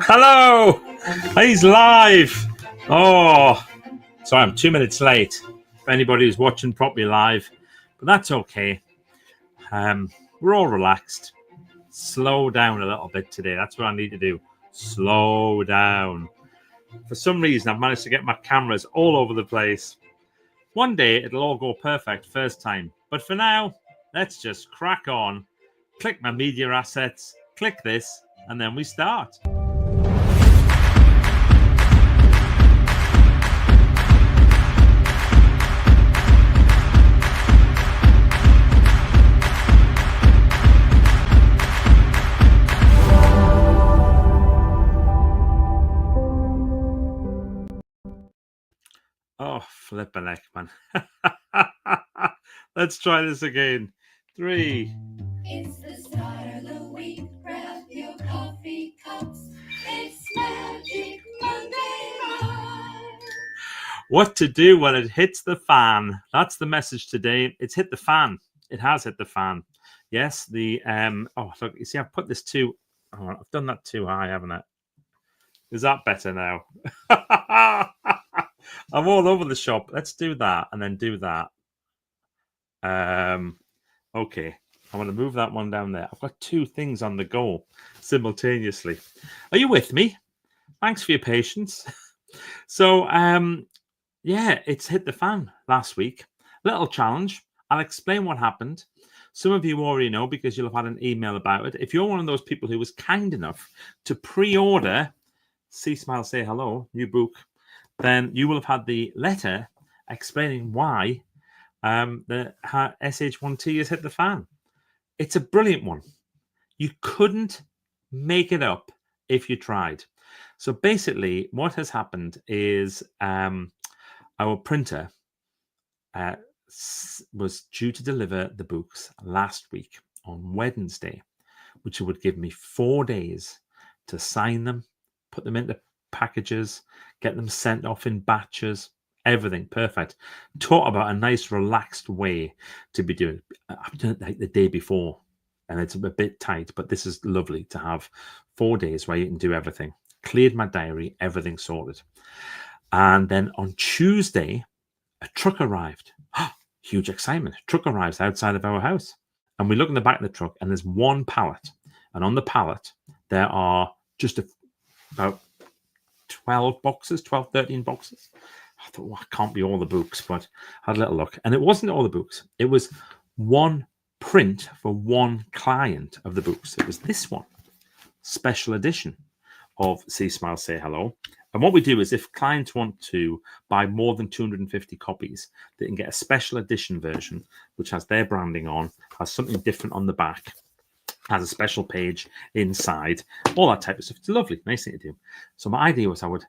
Hello! He's live! Oh, sorry, I'm 2 minutes late. If anybody who's watching properly live, but that's okay. We're all relaxed. Slow down a little bit today. That's what I need to do. Slow down. For some reason, I've managed to get my cameras all over the place. One day, it'll all go perfect first time. But for now, let's just crack on. Click my media assets, click this, and then we start. Oh, flippin' heck, man. Let's try this again. 3. It's the start of the week. Grab your coffee cups. It's Magic Monday night. What to do when it hits the fan? That's the message today. It's hit the fan. It has hit the fan. Yes, the oh look, you see, I've put this too. Oh, I've done that too high, haven't I? Is that better now? I'm all over the shop. Let's do that and then do that. Okay. I'm going to move that one down there. I've got 2 things on the go simultaneously. Are you with me? Thanks for your patience. So, yeah, it's hit the fan last week. Little challenge. I'll explain what happened. Some of you already know because you'll have had an email about it. If you're one of those people who was kind enough to pre-order See Smile Say Hello, new book, then you will have had the letter explaining why the SH1T has hit the fan. It's a brilliant one. You couldn't make it up if you tried. So basically, what has happened is our printer was due to deliver the books last week on Wednesday, which would give me 4 days to sign them, put them into packages, get them sent off in batches, everything perfect. Talk about a nice relaxed way to be doing it. I've done it like the day before and it's a bit tight, but this is lovely to have 4 days where you can do everything. Cleared my diary, everything sorted. And then on Tuesday, a truck arrived. Huge excitement. Truck arrives outside of our house. And we look in the back of the truck and there's one pallet. And on the pallet, there are just about 12 boxes, 12, 13 boxes. I thought, well, it can't be all the books, but I had a little look. And it wasn't all the books. It was one print for one client of the books. It was this one, special edition of See Smile Say Hello. And what we do is if clients want to buy more than 250 copies, they can get a special edition version, which has their branding on, has something different on the back, has a special page inside, all that type of stuff. It's lovely, nice thing to do. So my idea was I would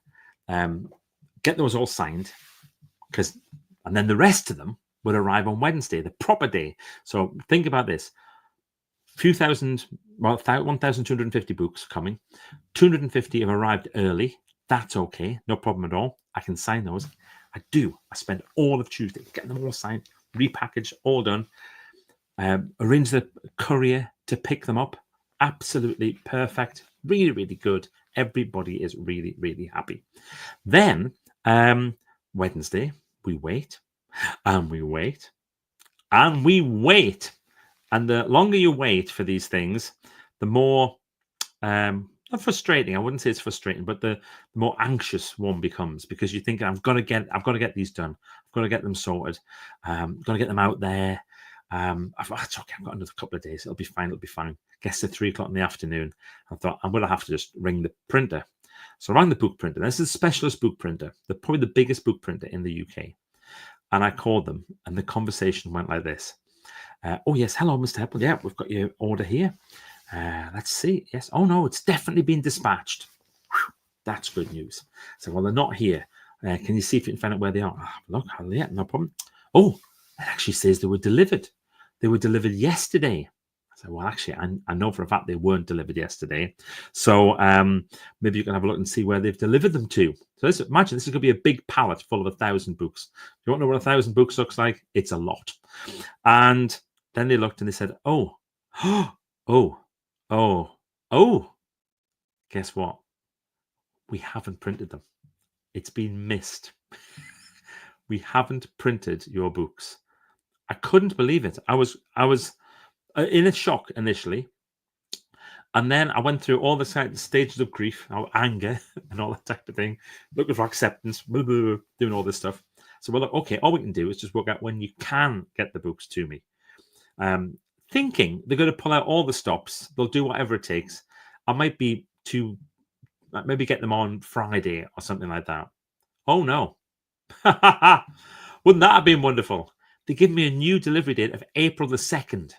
get those all signed, and then the rest of them would arrive on Wednesday, the proper day. So think about this. 1,250 books coming. 250 have arrived early. That's okay. No problem at all. I can sign those. I spend all of Tuesday getting them all signed, repackaged, all done. Arrange the courier to pick them up. Absolutely perfect. Really, really good. Everybody is really, really happy. Then Wednesday, we wait and we wait and we wait. And the longer you wait for these things, the more not frustrating. I wouldn't say it's frustrating, but the more anxious one becomes because you're thinking, I've got to get these done. I've got to get them sorted. I've got to get them out there. It's okay. I've got another couple of days. It'll be fine. Gets to 3 o'clock in the afternoon. I thought I'm going to have to just ring the printer. So I rang the book printer. This is a specialist book printer. They're probably the biggest book printer in the UK. And I called them, and the conversation went like this. Oh, yes. Hello, Mr. Heppel. Yeah, we've got your order here. Let's see. Yes. Oh, no, it's definitely been dispatched. Whew, that's good news. So, well, they're not here. Can you see if you can find out where they are? Look, yeah, no problem. Oh, it actually says they were delivered. They were delivered yesterday. I said, well, actually, I know for a fact they weren't delivered yesterday. So maybe you can have a look and see where they've delivered them to. So imagine this is going to be a big pallet full of 1,000 books. If you want to know what 1,000 books looks like? It's a lot. And then they looked and they said, oh, guess what? we haven't printed them. It's been missed. We haven't printed your books. I couldn't believe it. I was in a shock initially. And then I went through all the stages of grief, anger, and all that type of thing, looking for acceptance, doing all this stuff. So we're like, okay, all we can do is just work out when you can get the books to me. Thinking they're going to pull out all the stops, they'll do whatever it takes. I might be to maybe get them on Friday or something like that. Oh no. Wouldn't that have been wonderful? They give me a new delivery date of April the 2nd.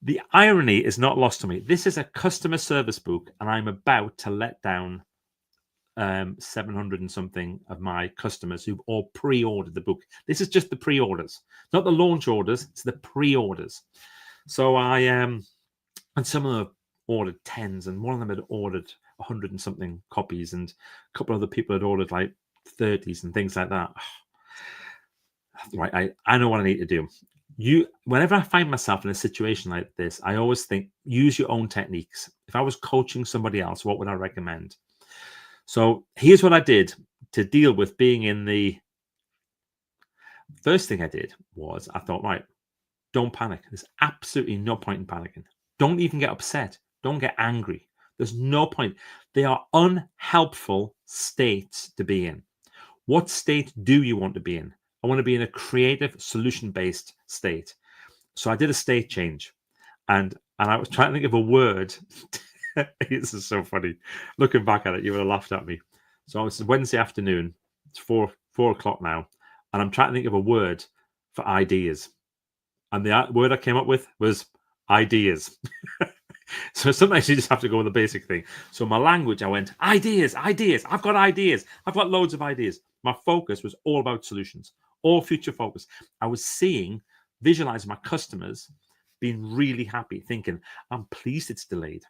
The irony is not lost to me. This is a customer service book, and I'm about to let down 700 and something of my customers who've all pre-ordered the book. This is just the pre-orders, not the launch orders. It's the pre-orders. So and some of them have ordered tens, and one of them had ordered 100 and something copies, and a couple of other people had ordered like 30s and things like that. Right, I know what I need to do. Whenever I find myself in a situation like this, I always think, use your own techniques. If I was coaching somebody else, what would I recommend? So here's what I did to deal with being in the... First thing I did was I thought, right, don't panic. There's absolutely no point in panicking. Don't even get upset. Don't get angry. There's no point. They are unhelpful states to be in. What state do you want to be in? I want to be in a creative, solution-based state. So I did a state change, and I was trying to think of a word. This is so funny. Looking back at it, you would have laughed at me. So it's Wednesday afternoon. It's 4 o'clock now, and I'm trying to think of a word for ideas. And the word I came up with was ideas. So sometimes you just have to go with the basic thing. So my language, I went, ideas. I've got ideas. I've got loads of ideas. My focus was all about solutions, all future focus. I was visualizing my customers being really happy, thinking, I'm pleased it's delayed.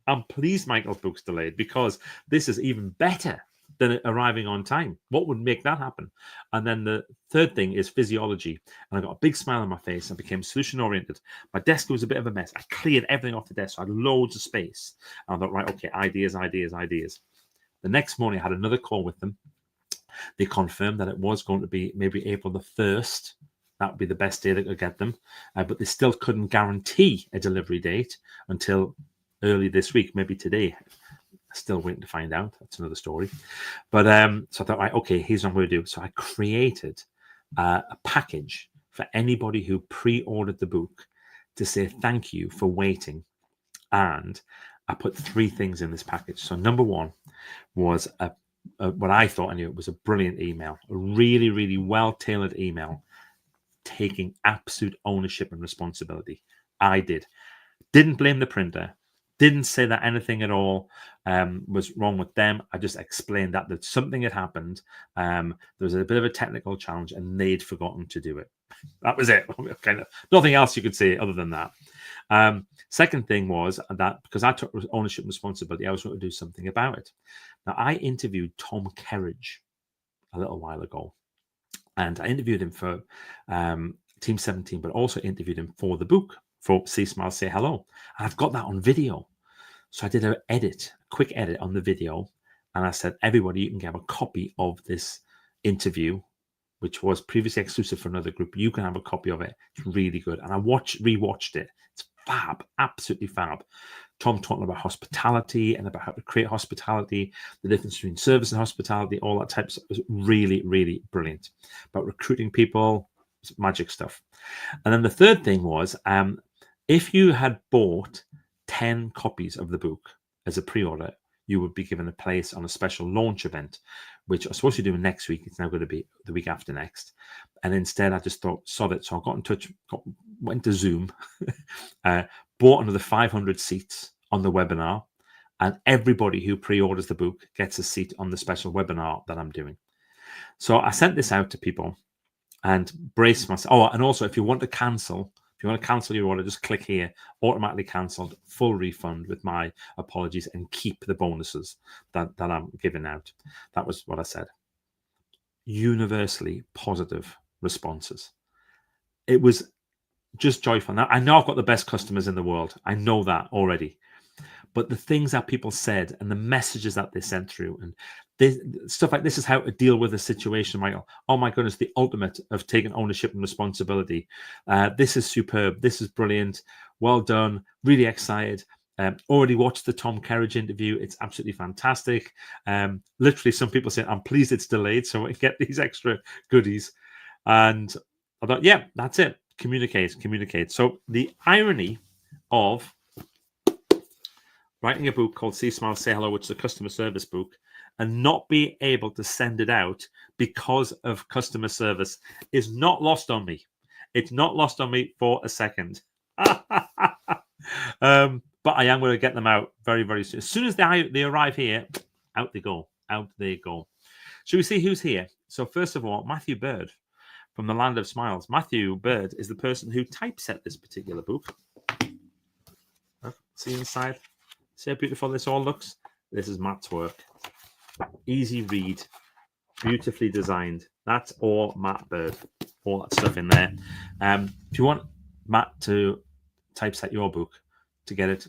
I'm pleased Michael's book's delayed because this is even better than arriving on time. What would make that happen? And then the third thing is physiology. And I got a big smile on my face. I became solution oriented. My desk was a bit of a mess. I cleared everything off the desk. So I had loads of space. And I thought, right, okay, ideas. The next morning, I had another call with them. They confirmed that it was going to be maybe April the 1st. That would be the best day they could get them. But they still couldn't guarantee a delivery date until early this week, maybe today. Still waiting to find out. That's another story. But so I thought, right, okay, here's what I'm going to do. So I created a package for anybody who pre-ordered the book to say thank you for waiting. And I put 3 things in this package. So number one was what I thought I knew it was a brilliant email, a really, really well-tailored email, taking absolute ownership and responsibility. I didn't blame the printer. Didn't say that anything at all was wrong with them. I just explained that something had happened. There was a bit of a technical challenge and they'd forgotten to do it. That was it. Kind of nothing else you could say other than that. Second thing was that because I took ownership and responsibility, I was going to do something about it. Now, I interviewed Tom Kerridge a little while ago. And I interviewed him for Team 17, but also interviewed him for the book, for See, Smile, Say Hello. And I've got that on video. So I did a quick edit on the video. And I said, everybody, you can get a copy of this interview, which was previously exclusive for another group. You can have a copy of it. It's really good. And I rewatched it. It's fab, absolutely fab. Tom talking about hospitality and about how to create hospitality, the difference between service and hospitality, all that type of stuff. It was really, really brilliant. About recruiting people, magic stuff. And then the third thing was, if you had bought 10 copies of the book as a pre-order, you would be given a place on a special launch event, which I was supposed to do next week. It's now going to be the week after next. And instead, I just thought, sod it. So I got in touch, went to Zoom, bought another 500 seats on the webinar. And everybody who pre-orders the book gets a seat on the special webinar that I'm doing. So I sent this out to people and brace myself. Oh, and also, if you want to cancel your order, just click here, automatically cancelled, full refund with my apologies, and keep the bonuses that I'm giving out. That was what I said. Universally positive responses. It was just joyful. Now, I know I've got the best customers in the world. I know that already. but the things that people said and the messages that they sent through and this, stuff like this is how to deal with a situation, Michael. Oh my goodness, the ultimate of taking ownership and responsibility. This is superb. This is brilliant. Well done. Really excited. Already watched the Tom Kerridge interview. It's absolutely fantastic. Literally, some people say, I'm pleased it's delayed so we can get these extra goodies. And I thought, yeah, that's it. Communicate. So the irony of writing a book called See, Smile, Say Hello, which is a customer service book, and not be able to send it out because of customer service is not lost on me. It's not lost on me for a second. But I am going to get them out very, very soon. As soon as they arrive here, out they go. Out they go. Should we see who's here? So first of all, Matthew Bird from the Land of Smiles. Matthew Bird is the person who typeset this particular book. See inside? See how beautiful this all looks? This is Matt's work. Easy read, beautifully designed. That's all Matt Bird. All that stuff in there. If you want Matt to typeset your book, to get it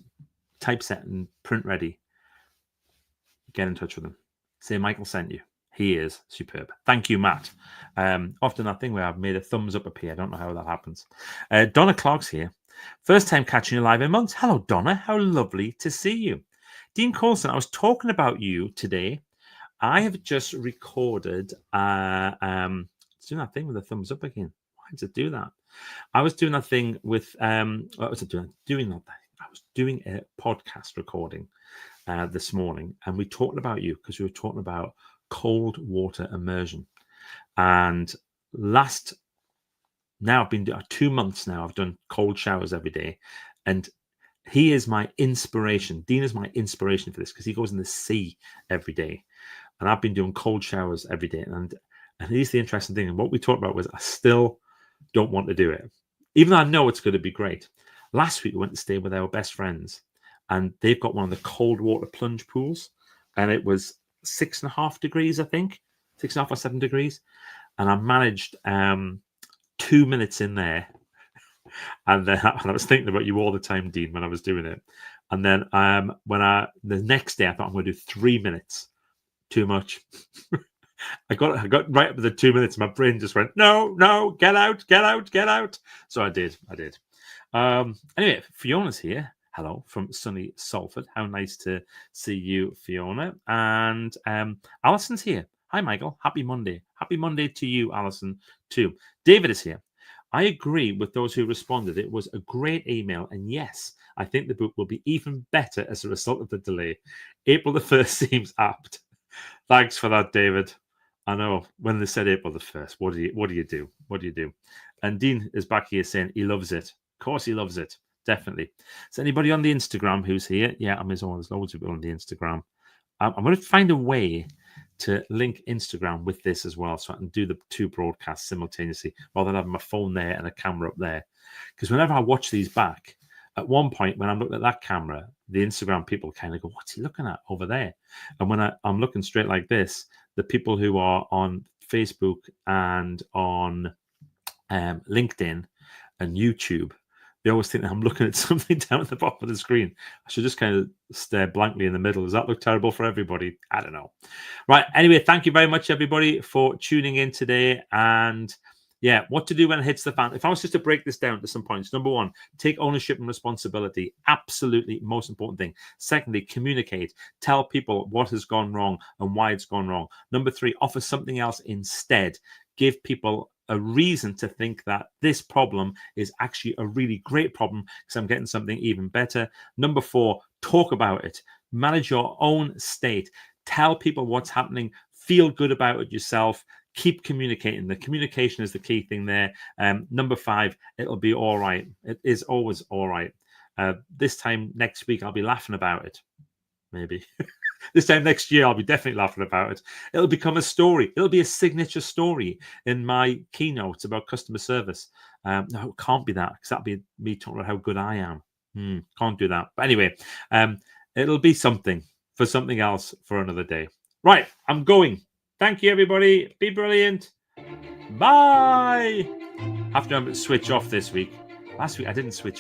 typeset and print ready, get in touch with him. Say Michael sent you. He is superb. Thank you, Matt. Often that thing where I've made a thumbs up appear. I don't know how that happens. Donna Clark's here. First time catching you live in months. Hello, Donna. How lovely to see you. Dean Coulson, I was talking about you today. I have just recorded it's doing that thing with the thumbs up again. Why does it do that? I was doing that thing with what was I doing? I was doing a podcast recording this morning, and we talked about you because we were talking about cold water immersion. And now I've been doing 2 months now. I've done cold showers every day, and he is my inspiration. Dean is my inspiration for this because he goes in the sea every day, and I've been doing cold showers every day. And here's the interesting thing. And what we talked about was I still don't want to do it, even though I know it's going to be great. Last week we went to stay with our best friends, and they've got one of the cold water plunge pools, and it was 6.5 degrees, I think, 6.5 or 7 degrees, and I managed 2 minutes in there. And then I was thinking about you all the time, Dean, when I was doing it. And then the next day I thought I'm going to do 3 minutes. Too much. I got right up to the 2 minutes. My brain just went, no, get out. So I did. Anyway, Fiona's here. Hello from sunny Salford. How nice to see you, Fiona. And Alison's here. Hi, Michael. Happy Monday. Happy Monday to you, Alison, too. David is here. I agree with those who responded. It was a great email. And yes, I think the book will be even better as a result of the delay. April the 1st seems apt. Thanks for that, David. I know when they said April the 1st, what do you do? And Dean is back here saying he loves it. Of course he loves it. Definitely. Is anybody on the Instagram who's here? Yeah, there's loads of people on the Instagram. I'm going to find a way to link Instagram with this as well, so I can do the two broadcasts simultaneously rather than having my phone there and a camera up there. Because whenever I watch these back, at one point when I'm looking at that camera, the Instagram people kind of go, what's he looking at over there? And when I'm looking straight like this, the people who are on Facebook and on LinkedIn and YouTube, they always think that I'm looking at something down at the bottom of the screen. I should just kind of stare blankly in the middle. Does that look terrible for everybody? I don't know. Right. Anyway, thank you very much, everybody, for tuning in today. And yeah, what to do when it hits the fan. If I was just to break this down to some points. Number one, take ownership and responsibility. Absolutely most important thing. Secondly, communicate. Tell people what has gone wrong and why it's gone wrong. Number three, offer something else instead. Give people a reason to think that this problem is actually a really great problem because I'm getting something even better. Number four, talk about it. Manage your own state. Tell people what's happening. Feel good about it yourself. Keep communicating. The communication is the key thing there. Number five, it'll be all right. It is always all right. This time next week, I'll be laughing about it. Maybe. This time next year, I'll be definitely laughing about it. It'll become a story. It'll be a signature story in my keynotes about customer service. No, it can't be that because that'll be me talking about how good I am. Can't do that. But anyway, it'll be something for something else for another day. Right, I'm going. Thank you, everybody. Be brilliant. Bye. I have to switch off this week. Last week, I didn't switch off.